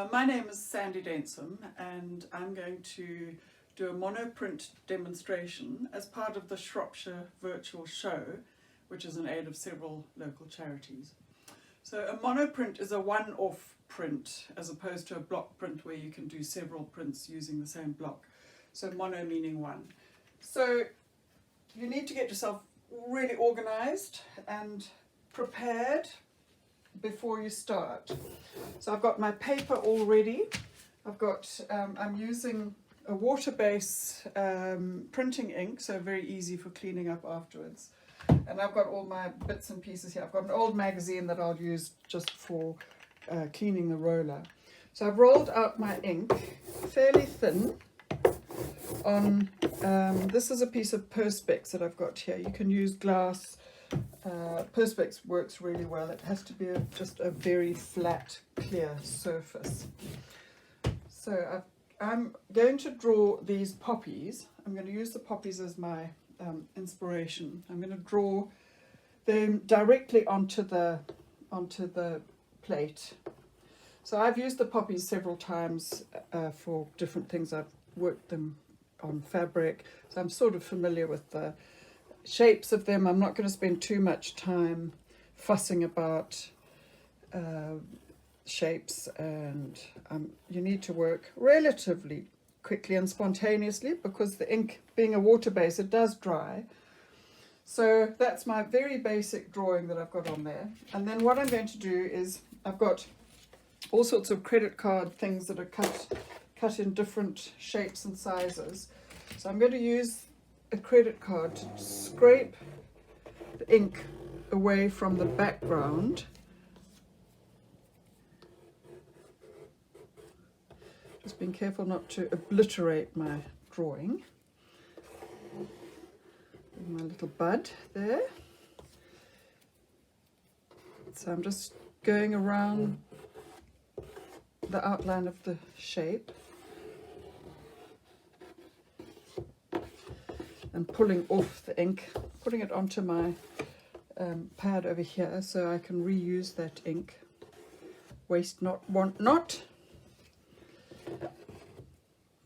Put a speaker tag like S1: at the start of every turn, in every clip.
S1: My name is Sandy Denson, and I'm going to do a monoprint demonstration as part of the Shropshire Virtual Show, which is in aid of several local charities. So a monoprint is a one-off print as opposed to a block print where you can do several prints using the same block. So mono meaning one. So you need to get yourself really organized and prepared before you start. So I've got my paper all ready. I've got, I'm using a water-based printing ink, so very easy for cleaning up afterwards. And I've got all my bits and pieces here. I've got an old magazine that I'll use just for cleaning the roller. So I've rolled out my ink fairly thin on, this is a piece of Perspex that I've got here. You can use glass. Perspex works really well. It has to be just a very flat, clear surface. So I'm going to draw these poppies. I'm going to use the poppies as my inspiration. I'm going to draw them directly onto the plate. So I've used the poppies several times for different things. I've worked them on fabric, so I'm sort of familiar with the shapes of them. I'm not going to spend too much time fussing about shapes, and you need to work relatively quickly and spontaneously because the ink, being a water base, it does dry. So that's my very basic drawing that I've got on there. And then what I'm going to do is I've got all sorts of credit card things that are cut in different shapes and sizes. So I'm going to use a credit card to scrape the ink away from the background. Just being careful not to obliterate my drawing. My little bud there. So I'm just going around the outline of the shape and pulling off the ink, putting it onto my pad over here so I can reuse that ink. Waste not, want not. I'm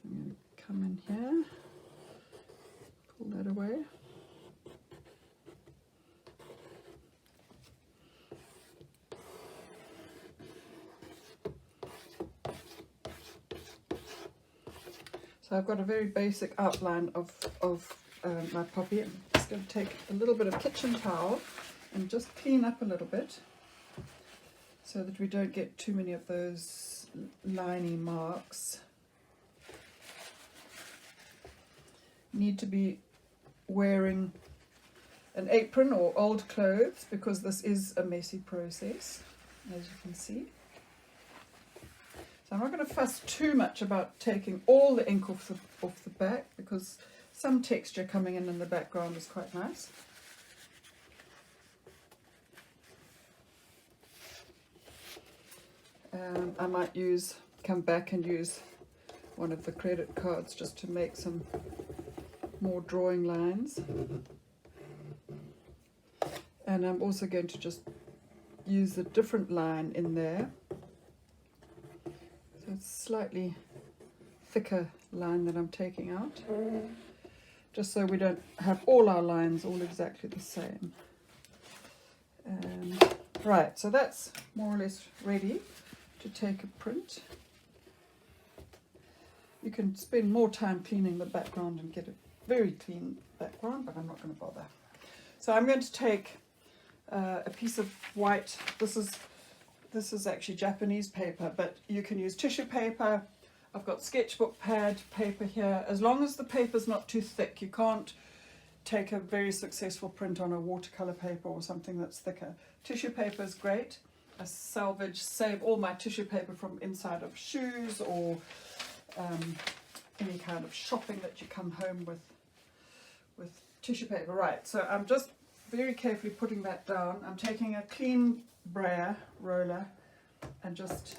S1: going to come in here, pull that away. So I've got a very basic outline of my poppy. I'm just going to take a little bit of kitchen towel and just clean up a little bit so that we don't get too many of those liney marks. Need to be wearing an apron or old clothes because this is a messy process, as you can see. So I'm not going to fuss too much about taking all the ink off the back because some texture coming in the background is quite nice. I might come back and use one of the credit cards just to make some more drawing lines. And I'm also going to just use a different line in there. So it's slightly thicker line that I'm taking out, just so we don't have all our lines all exactly the same. Right, so that's more or less ready to take a print. You can spend more time cleaning the background and get a very clean background, but I'm not going to bother. So I'm going to take a piece of white. This is actually Japanese paper, but you can use tissue paper. I've got sketchbook pad paper here. As long as the paper's not too thick, you can't take a very successful print on a watercolor paper or something that's thicker. Tissue paper is great. I save all my tissue paper from inside of shoes or any kind of shopping that you come home with tissue paper. Right, so I'm just very carefully putting that down. I'm taking a clean brayer roller and just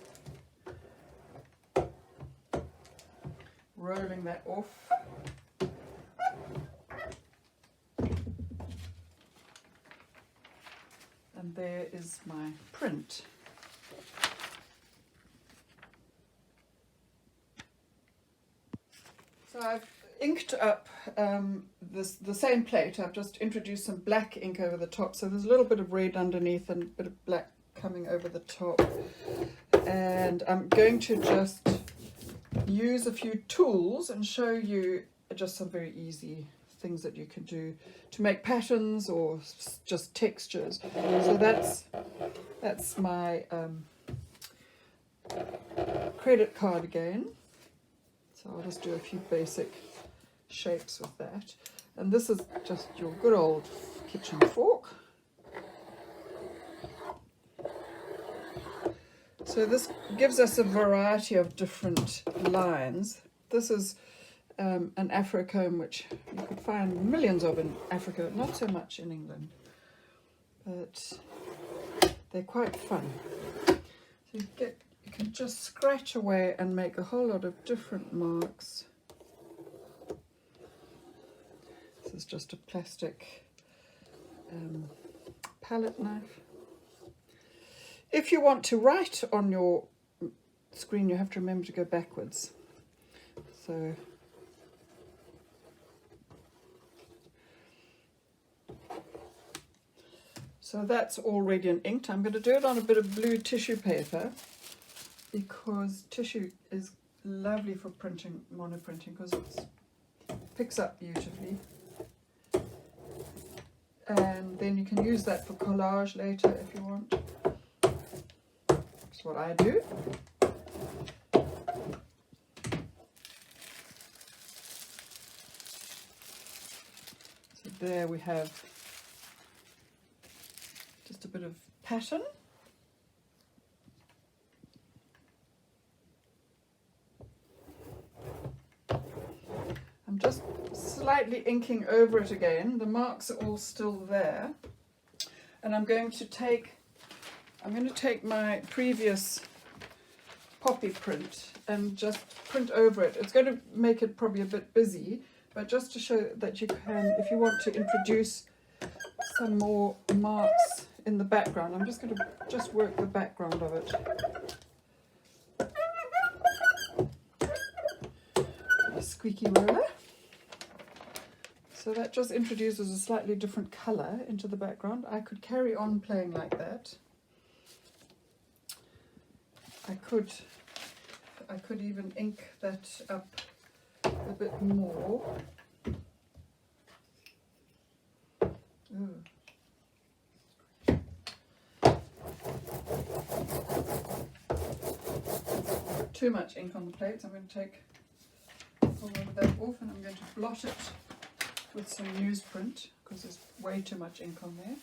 S1: rolling that off. And there is my print. So I've inked up the same plate. I've just introduced some black ink over the top, so there's a little bit of red underneath and a bit of black coming over the top. And I'm going to just use a few tools and show you just some very easy things that you can do to make patterns or just textures. So that's my credit card again. So I'll just do a few basic shapes with that. And this is just your good old kitchen fork. So this gives us a variety of different lines. This is an Afro-comb, which you could find millions of in Africa, not so much in England, but they're quite fun. So you can just scratch away and make a whole lot of different marks. This is just a plastic palette knife. If you want to write on your screen, you have to remember to go backwards. So that's already inked. I'm going to do it on a bit of blue tissue paper because tissue is lovely for printing, monoprinting, because it picks up beautifully. And then you can use that for collage later if you want. That's what I do. So there we have just a bit of pattern. I'm just slightly inking over it again. The marks are all still there. And I'm going to take my previous poppy print and just print over it. It's going to make it probably a bit busy, but just to show that you can, if you want to introduce some more marks in the background, I'm just going to work the background of it. A squeaky roller. So that just introduces a slightly different colour into the background. I could carry on playing like that. I could even ink that up a bit more. Ooh. Too much ink on the plate, so I'm going to pull all of that off and I'm going to blot it with some newsprint because there's way too much ink on there.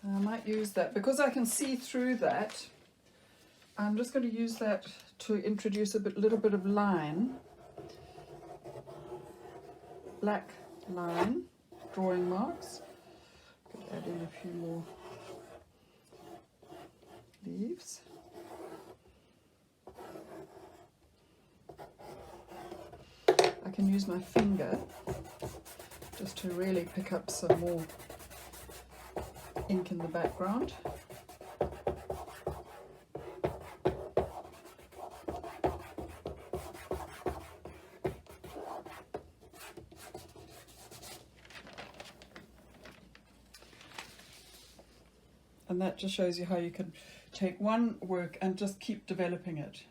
S1: I might use that because I can see through that. I'm just going to use that to introduce a little bit of line, black line, drawing marks. Could add in a few more leaves. I can use my finger just to really pick up some more ink in the background. And that just shows you how you can take one work and just keep developing it.